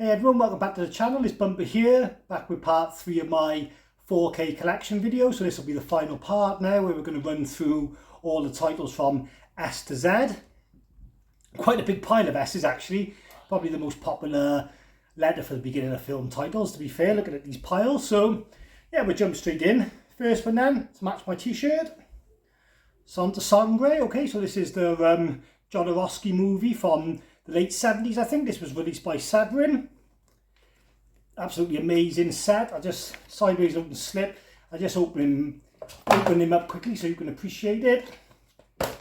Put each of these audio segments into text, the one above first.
Hey everyone, welcome back to the channel. It's Bumper here, back with part 3 of my 4K collection video. So this will be the final part now, where we're going to run through all the titles from S to Z. Quite a big pile of S's actually. Probably the most popular letter for the beginning of film titles, to be fair, looking at these piles. So yeah, we'll jump straight in. First one then, to match my t-shirt. Sangre. Okay, so this is the Jodorowsky movie from the late 70s, I think. This was released by Severin. Absolutely amazing set. I just sideways open slip. I just open him up quickly so you can appreciate it.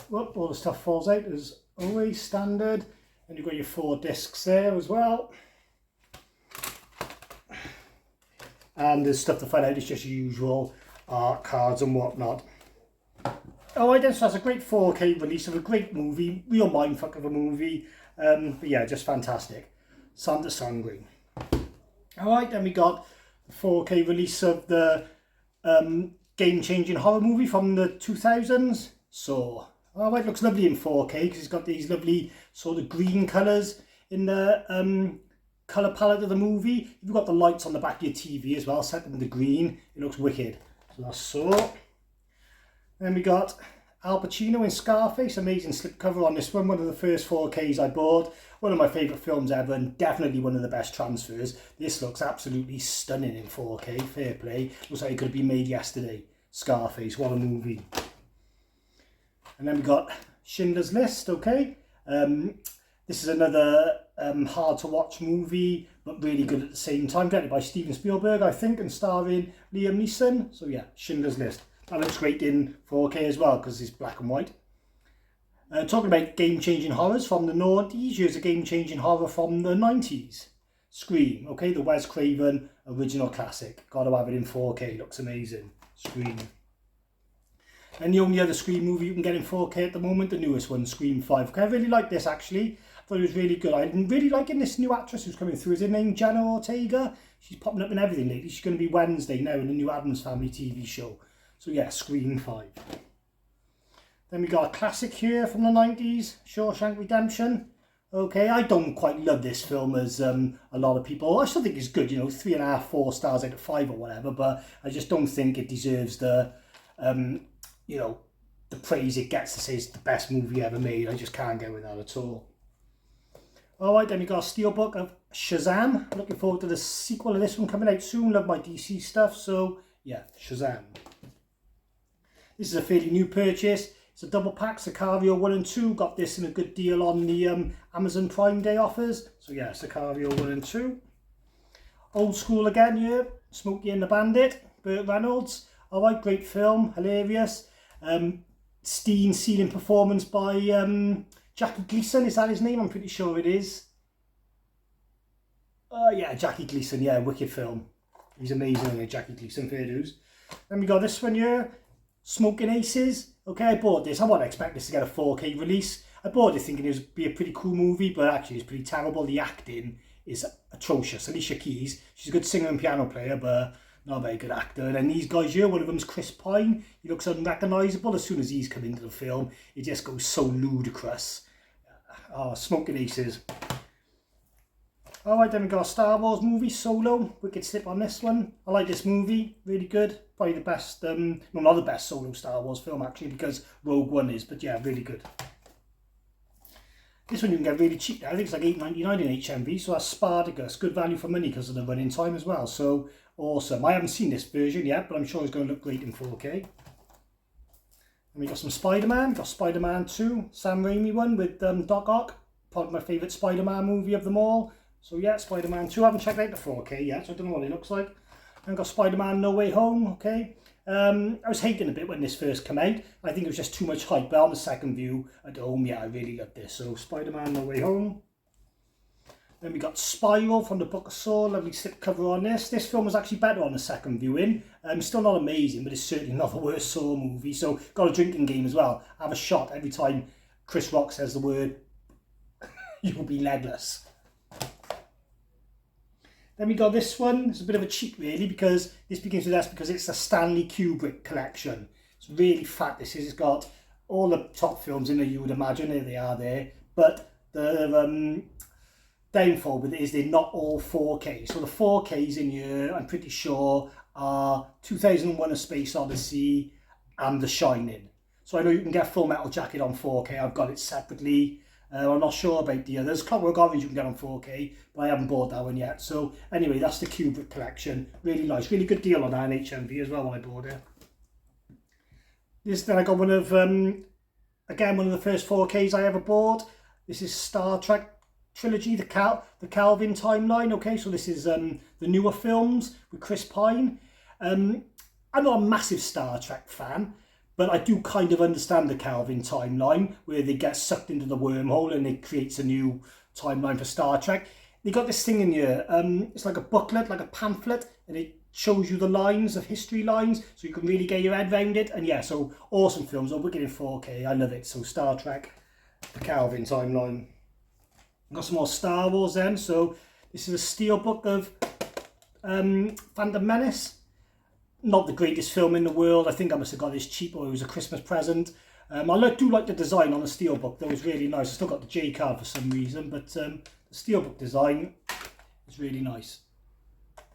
Whoop, all the stuff falls out as always, standard. And you've got your 4 discs there as well. And there's stuff to find out. It's just usual art cards and whatnot. Alright then, so that's a great 4K release of a great movie, real mindfuck of a movie, but yeah, just fantastic. Sangre. Alright, then we got the 4K release of the game-changing horror movie from the 2000s, Saw. Alright, looks lovely in 4K because it's got these lovely sort of green colours in the colour palette of the movie. You've got the lights on the back of your TV as well, set them to green. It looks wicked. So that's Saw. Then we got Al Pacino in Scarface, amazing slipcover on this one, one of the first 4Ks I bought, one of my favourite films ever and definitely one of the best transfers. This looks absolutely stunning in 4K, fair play, looks like it could have been made yesterday. Scarface, what a movie. And then we got Schindler's List, okay. This is another hard to watch movie, but really good at the same time, directed by Steven Spielberg, I think, and starring Liam Neeson. So yeah, Schindler's List. That looks great in 4K as well because it's black and white. Talking about game-changing horrors from the noughties, here's a game-changing horror from the 90s. Scream, okay, the Wes Craven original classic. Got to have it in 4K, looks amazing. Scream. And the only other Scream movie you can get in 4K at the moment, the newest one, Scream 5. Okay, I really like this actually. I thought it was really good. I'm really liking this new actress who's coming through. Is her name Jenna Ortega? She's popping up in everything lately. She's going to be Wednesday now in the new Addams Family TV show. So yeah, Scream 5. Then we got a classic here from the 90s, Shawshank Redemption. Okay, I don't quite love this film as a lot of people. I still think it's good, you know, 3.5, 4 stars out of 5 or whatever, but I just don't think it deserves the, you know, the praise it gets to say it's the best movie ever made. I just can't get with that at all. Alright, then we got a steelbook of Shazam. Looking forward to the sequel of this one coming out soon. Love my DC stuff, so yeah, Shazam. This is a fairly new purchase. It's a double pack, Sicario 1 and 2. Got this in a good deal on the Amazon Prime Day offers. So yeah, Sicario 1 and 2. Old school again, yeah. Smokey and the Bandit, Burt Reynolds. Alright, great film, hilarious. Scene sealing performance by Jackie Gleason, is that his name? I'm pretty sure it is. Yeah, Jackie Gleason, yeah, wicked film. He's amazing, Jackie Gleason, fair dues. Then we got this one here. Smoking Aces. Okay, I bought this. I wasn't expecting this to get a 4K release. I bought it thinking it would be a pretty cool movie, but actually it's pretty terrible. The acting is atrocious. Alicia Keys, she's a good singer and piano player, but not a very good actor. And then these guys here, one of them's Chris Pine. He looks unrecognisable as soon as he's come into the film. It just goes so ludicrous. Oh, Smoking Aces. Alright, then we got a Star Wars movie, Solo. Wicked slip on this one. I like this movie, really good. Probably the best, no, not the best solo Star Wars film actually, because Rogue One is, but yeah, really good. This one you can get really cheap now. I think it's like $8.99 in HMV, so that's Spartacus. Good value for money because of the running time as well, so awesome. I haven't seen this version yet, but I'm sure it's going to look great in 4K. And we got some Spider-Man. Got Spider-Man 2, Sam Raimi one with Doc Ock. Probably my favourite Spider-Man movie of them all. So yeah, Spider-Man 2, I haven't checked out the 4K yet, so I don't know what it looks like. And got Spider-Man No Way Home, okay. I was hating a bit when this first came out. I think it was just too much hype, but on the second view at home, yeah, I really loved this. So Spider-Man No Way Home. Then we got Spiral from the Book of Saw, lovely slipcover on this. This film was actually better on the second viewing. Still not amazing, but it's certainly not the worst Saw movie. So got a drinking game as well. I have a shot every time Chris Rock says the word, you'll be legless. Then we got this one. It's a bit of a cheat really, because this begins with S because it's a Stanley Kubrick collection. It's really fat, this is. It's got all the top films in there you would imagine. There they are there. But the downfall with it is they're not all 4K. So the 4Ks in here, I'm pretty sure, are 2001: A Space Odyssey and The Shining. So I know you can get Full Metal Jacket on 4K. I've got it separately. I'm not sure about the others. Clockwork Orange you can get on 4K, but I haven't bought that one yet. So anyway, that's the Kubrick collection. Really nice. Really good deal on that in HMV as well when I bought it. Then I got one of, again, one of the first 4Ks I ever bought. This is Star Trek trilogy, the Calvin timeline. Okay, so this is the newer films with Chris Pine. I'm not a massive Star Trek fan, but I do kind of understand the Calvin timeline, where they get sucked into the wormhole and it creates a new timeline for Star Trek. They got this thing in here, it's like a booklet, like a pamphlet, and it shows you the lines of history lines, so you can really get your head around it. And yeah, so awesome films. I'll wicked in 4K. I love it. So Star Trek, the Calvin timeline. Got some more Star Wars then. So this is a steelbook of Phantom Menace. Not the greatest film in the world. I think I must have got this cheap, or it was a Christmas present. I do like the design on the steelbook. That was really nice. I still got the J card for some reason, but the steelbook design is really nice.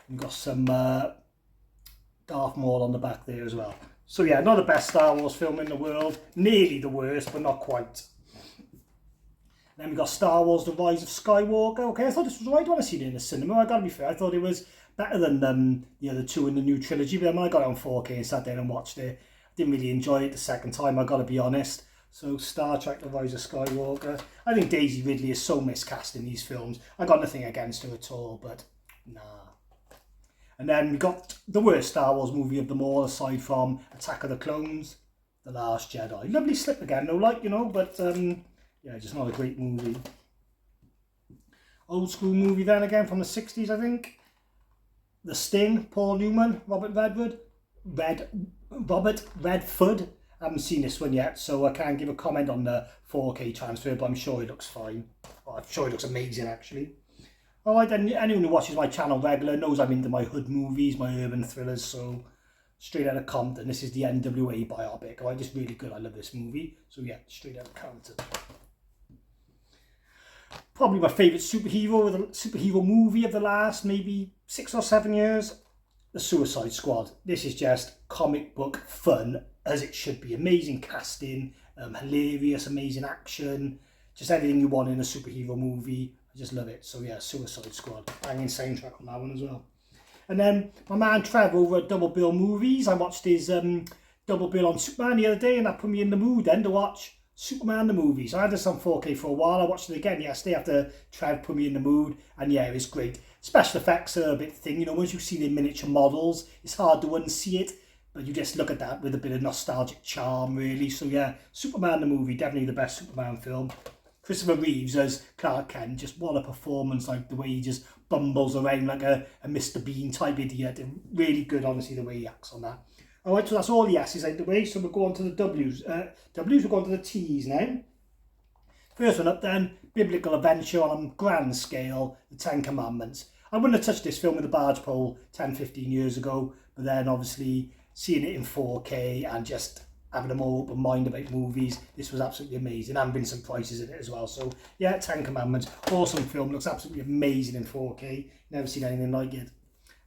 We've got some Darth Maul on the back there as well. So yeah, not the best Star Wars film in the world. Nearly the worst, but not quite. Then we got Star Wars: The Rise of Skywalker. Okay, I thought this was right when I seen it in the cinema. I gotta be fair, I thought it was better than the other two in the new trilogy. But then when I got it on 4K and sat down and watched it, I didn't really enjoy it the second time, I gotta be honest. So Star Trek: The Rise of Skywalker. I think Daisy Ridley is so miscast in these films. I got nothing against her at all, but nah. And then we got the worst Star Wars movie of them all, aside from Attack of the Clones, The Last Jedi. Lovely slip again, no like, you know, but yeah, just not a great movie. Old school movie then again from the 60s, I think. The Sting, Paul Newman, Robert Redford. I haven't seen this one yet, so I can't give a comment on the 4K transfer, but I'm sure it looks fine. Well, I'm sure it looks amazing, actually. Alright, then anyone who watches my channel regular knows I'm into my hood movies, my urban thrillers, so Straight Outta Compton. This is the NWA biopic. Alright, it's really good. I love this movie. So yeah, Straight Outta Compton. Probably my favourite superhero movie of the last maybe 6 or 7 years. The Suicide Squad. This is just comic book fun, as it should be. Amazing casting, hilarious, amazing action. Just everything you want in a superhero movie. I just love it. So yeah, Suicide Squad. Banging soundtrack on that one as well. And then my man Trev over at Double Bill Movies. I watched his Double Bill on Superman the other day, and that put me in the mood then to watch Superman the movie. So I had this on 4K for a while. I watched it again yesterday after Trev put me in the mood, and yeah, it was great. Special effects are a bit thing, you know, once you see the miniature models, it's hard to unsee it, but you just look at that with a bit of nostalgic charm, really. So yeah, Superman the movie, definitely the best Superman film. Christopher Reeves as Clark Kent, just what a performance, like the way he just bumbles around like a Mr. Bean type idiot. Really good, honestly, the way he acts on that. Alright, so that's all the S's out the way, so we'll go on to the W's. We'll go on to the T's now. First one up then, biblical adventure on a grand scale, the Ten Commandments. I wouldn't have touched this film with a barge pole 10-15 years ago, but then obviously seeing it in 4K and just having a more open mind about movies, this was absolutely amazing. And been some prices in it as well. So yeah, Ten Commandments, awesome film, looks absolutely amazing in 4K. Never seen anything like it.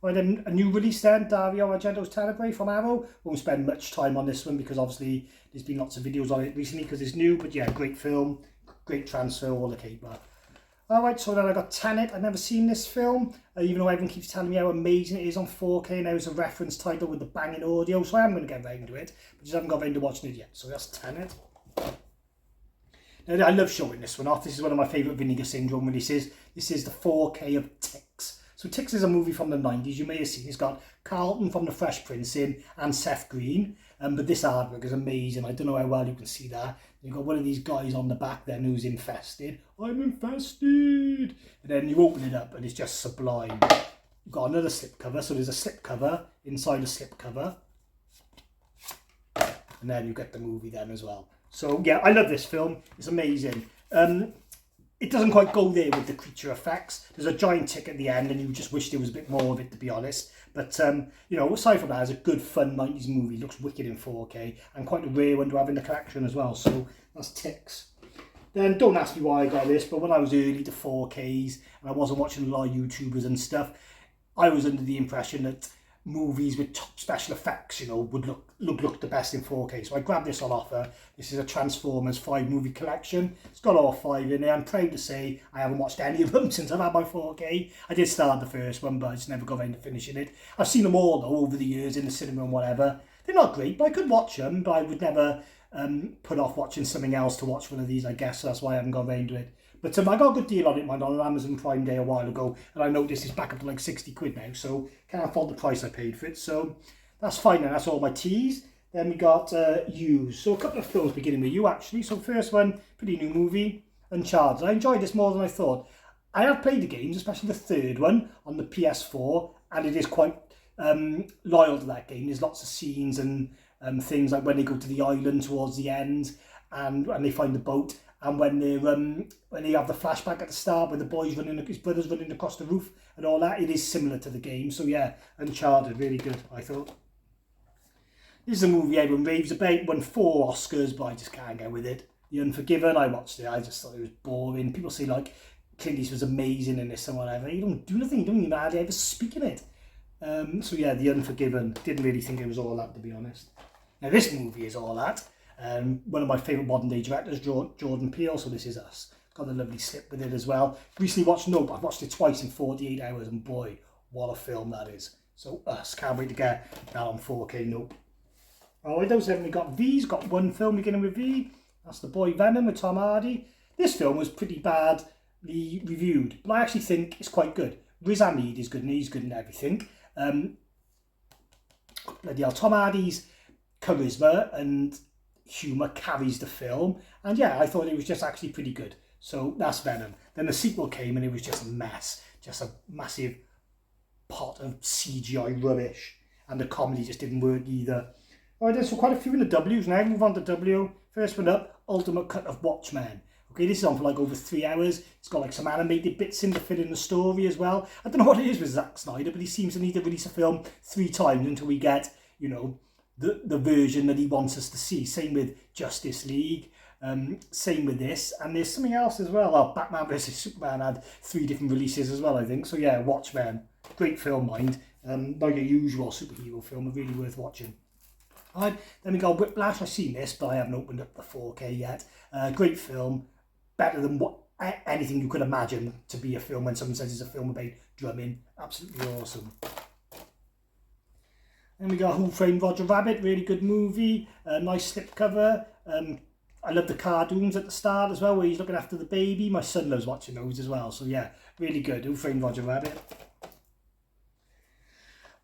Right, then a new release then, Dario Argento's Tenebrae from Arrow. Won't spend much time on this one because obviously there's been lots of videos on it recently because it's new, but yeah, great film, great transfer, all the caper. Alright, so then I got Tenet. I've never seen this film, even though everyone keeps telling me how amazing it is on 4K. Now it's a reference title with the banging audio, so I am going to get round to it, but just haven't got round to watching it yet. So that's Tenet. Now, I love showing this one off. This is one of my favourite Vinegar Syndrome releases. This is the 4K of Ticks. So Ticks is a movie from the 90s. You may have seen it's got Carlton from The Fresh Prince in and Seth Green. But this artwork is amazing. I don't know how well you can see that. You've got one of these guys on the back then who's infested. I'm infested! And then you open it up and it's just sublime. You've got another slipcover. So there's a slipcover inside a slipcover. And then you get the movie then as well. So yeah, I love this film. It's amazing. It doesn't quite go there with the creature effects. There's a giant tick at the end and you just wish there was a bit more of it, to be honest. But, you know, aside from that, it's a good, fun 90s movie. It looks wicked in 4K and quite a rare one to have in the collection as well. So that's Ticks. Then don't ask me why I got this, but when I was early to 4Ks and I wasn't watching a lot of YouTubers and stuff, I was under the impression that movies with top special effects, you know, would look the best in 4K. So I grabbed this on offer. This is a Transformers 5 movie collection. It's got all 5 in there. I'm proud to say I haven't watched any of them since I've had my 4K. I did start the first one, but I just never got around to finishing it. I've seen them all though over the years in the cinema and whatever. They're not great, but I could watch them, but I would never put off watching something else to watch one of these, I guess. So that's why I haven't got around to it. But I got a good deal on it, mind, on Amazon Prime Day a while ago, and I noticed it's back up to like 60 quid now, so can't afford the price I paid for it, so that's fine, and that's all my teas. Then we got U's, so a couple of films beginning with you, actually. So first one, pretty new movie, Uncharted. I enjoyed this more than I thought. I have played the games, especially the third one, on the PS4, and it is quite loyal to that game. There's lots of scenes and things like when they go to the island towards the end, and when they find the boat, and when they have the flashback at the start where the boys running, his brother's running across the roof and all that, it is similar to the game. So yeah, Uncharted, really good, I thought. This is a movie everyone raves about, won 4 Oscars, but I just can't get with it. The Unforgiven, I watched it, I just thought it was boring. People say like Clint Eastwood was amazing in this and whatever. You don't do nothing, you don't even hardly ever speak in it. So yeah, The Unforgiven, didn't really think it was all that, to be honest. Now this movie is all that. One of my favourite modern day directors, Jordan Peele, so this is us. Got a lovely slip with it as well. Recently watched Nope, I've watched it twice in 48 hours, and boy, what a film that is. So us, can't wait to get that on 4K. Nope. Oh, I don't have only got V's, got one film beginning with V. That's The Boy Venom with Tom Hardy. This film was pretty badly reviewed, but I actually think it's quite good. Riz Ahmed is good, and he's good in everything. Bloody hell, Tom Hardy's charisma and humour carries the film, and yeah, I thought it was just actually pretty good. So that's Venom. Then the sequel came and it was just a mess, just a massive pot of CGI rubbish, and the comedy just didn't work either. Alright then, so quite a few in the W's now. Move on to W. First one up, Ultimate Cut of Watchmen. Okay, this is on for like over 3 hours. It's got like some animated bits in to fit in the story as well. I don't know what it is with Zack Snyder, but he seems to need to release a film 3 times until we get, you know, the version that he wants us to see. Same with Justice League, same with this, and there's something else as well. Oh, Batman vs Superman had 3 different releases as well, I think. So yeah, Watchmen, great film, mind. Not your usual superhero film, but really worth watching. Alright, then we got Whiplash. I've seen this, but I haven't opened up the 4K yet. Great film, better than what anything you could imagine to be a film when someone says it's a film about drumming. Absolutely awesome. Then we got Who Framed Roger Rabbit, really good movie, nice slipcover. I love the cartoons at the start as well, where he's looking after the baby. My son loves watching those as well, so yeah, really good. Who Framed Roger Rabbit.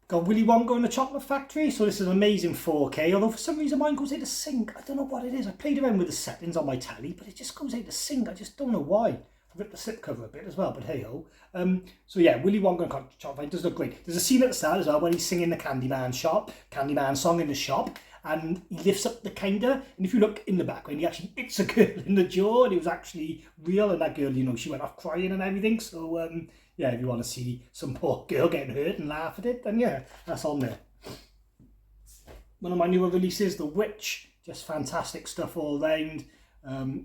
Got Willy Wonka and the Chocolate Factory, so this is an amazing 4K, although for some reason mine goes out of sync. I don't know what it is. I played around with the settings on my telly, but it just goes out of sync. I just don't know why. I ripped the slipcover a bit as well, but hey ho. So yeah, Willy Wonka and Chocolate Factory does look great. There's a scene at the start as well when he's singing the Candyman song in the shop, and he lifts up the counter, and if you look in the background, he actually hits a girl in the jaw, and it was actually real, and that girl, you know, she went off crying and everything. So yeah, if you want to see some poor girl getting hurt and laugh at it, then yeah, that's on there. One of my newer releases, The Witch, just fantastic stuff all round.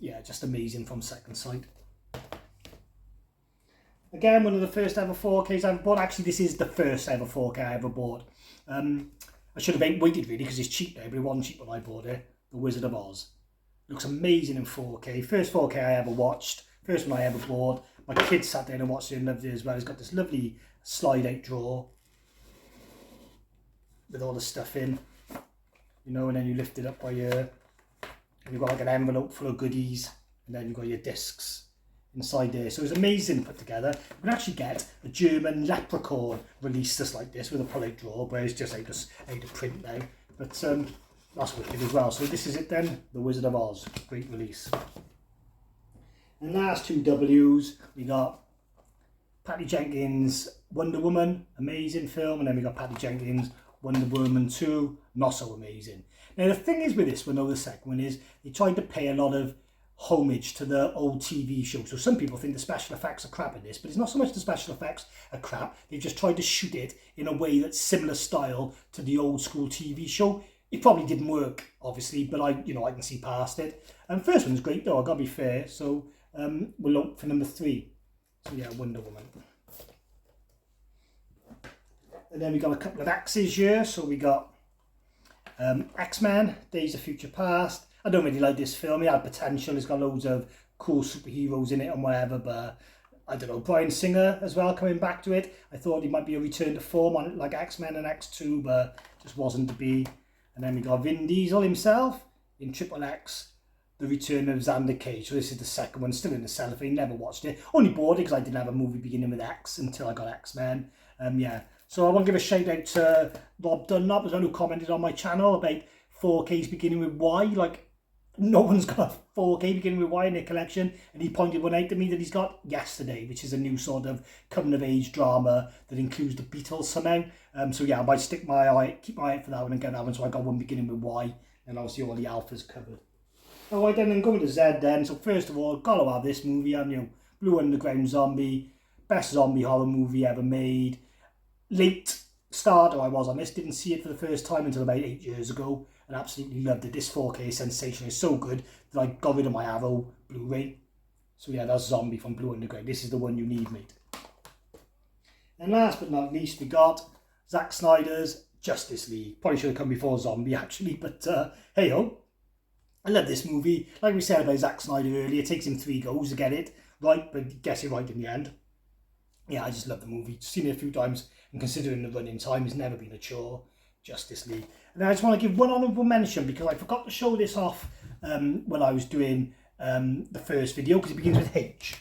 Yeah, just amazing from Second Sight. Again, one of the first ever 4Ks I ever bought. Actually, this is the first ever 4K I ever bought. I should have waited really because it's cheap now, but it wasn't cheap when I bought it. The Wizard of Oz. Looks amazing in 4K. First 4K I ever watched. First one I ever bought. My kids sat down and watched it and loved it as well. It's got this lovely slide out drawer with all the stuff in, you know, and then you lift it up by your, and you've got like an envelope full of goodies, and then you've got your discs inside there. So it's amazing put together. You can actually get a German Leprechaun release just like this with a pull-out drawer, where it's just out of print now. But that's wicked as well. So this is it then, The Wizard of Oz, great release. And last 2 W's, we got Patty Jenkins' Wonder Woman, amazing film, and then we got Patty Jenkins' Wonder Woman 2, not so amazing. Now the thing is with this one, though, the second one is they tried to pay a lot of homage to the old TV show. So some people think the special effects are crap in this, but it's not so much the special effects are crap. They've just tried to shoot it in a way that's similar style to the old school TV show. It probably didn't work, obviously, but I can see past it. And first one's great though, I gotta be fair. So we'll look for number 3. So yeah, Wonder Woman. And then we got a couple of X's here. So we got X-Men, Days of Future Past. I don't really like this film. It had potential. It's got loads of cool superheroes in it and whatever, but I don't know. Bryan Singer as well coming back to it. I thought it might be a return to form on it like X-Men and X2, but just wasn't to be. And then we got Vin Diesel himself in Triple X, The Return of Xander Cage. So this is the second one, still in the cellophane, never watched it. Only bought it because I didn't have a movie beginning with X until I got X-Men. Yeah. So I want to give a shout out to Rob Dunlop, as well, who commented on my channel about 4Ks beginning with Y. Like, no one's got a 4K beginning with Y in their collection, and he pointed one out to me that he's got Yesterday, which is a new sort of coming of age drama that includes the Beatles somehow. So yeah, I might keep my eye out for that one and get that one. So I got one beginning with Y, and obviously all the alphas covered. Alright then, I'm going to Z then. So first of all, gotta have this movie, Blue Underground Zombie, best zombie horror movie ever made. Late starter I was on this, didn't see it for the first time until about 8 years ago, and absolutely loved it. This 4K sensation is so good that I got rid of my Arrow Blu-ray. So yeah, that's Zombie from Blue Underground. This is the one you need, mate. And last but not least, we got Zack Snyder's Justice League. Probably should have come before Zombie actually, but hey ho. I love this movie. Like we said about Zack Snyder earlier, it takes him 3 goes to get it right, but he gets it right in the end. Yeah, I just love the movie. Seen it a few times, and considering the running time, it's never been a chore. Justice League. And I just want to give one honourable mention because I forgot to show this off when I was doing the first video, because it begins with H.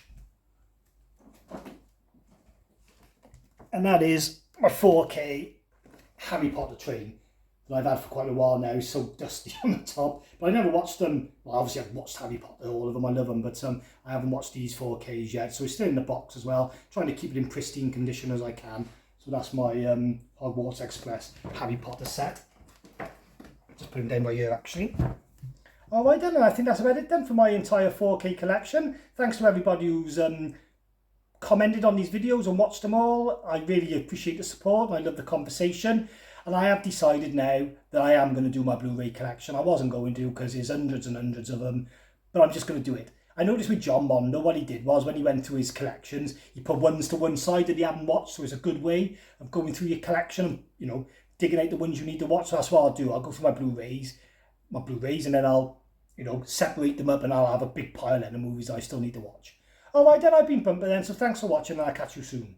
And that is my 4K Harry Potter train that I've had for quite a while now. It's so dusty on the top, but I never watched them. Well, obviously I've watched Harry Potter, all of them, I love them, but I haven't watched these 4Ks yet, so it's still in the box as well, trying to keep it in pristine condition as I can. So that's my Hogwarts Express Harry Potter set. Just put them down by here actually. Alright then, I think that's about it then for my entire 4K collection. Thanks to everybody who's commented on these videos and watched them all. I really appreciate the support. I love the conversation. And I have decided now that I am going to do my Blu-ray collection. I wasn't going to because there's hundreds and hundreds of them, but I'm just going to do it. I noticed with John Mondo, what he did was when he went through his collections, he put ones to one side that he hadn't watched. So it's a good way of going through your collection and, digging out the ones you need to watch. So that's what I'll do. I'll go through my Blu-rays, and then I'll, separate them up, and I'll have a big pile of the movies I still need to watch. Alright then, I've been Bumper then, so thanks for watching, and I'll catch you soon.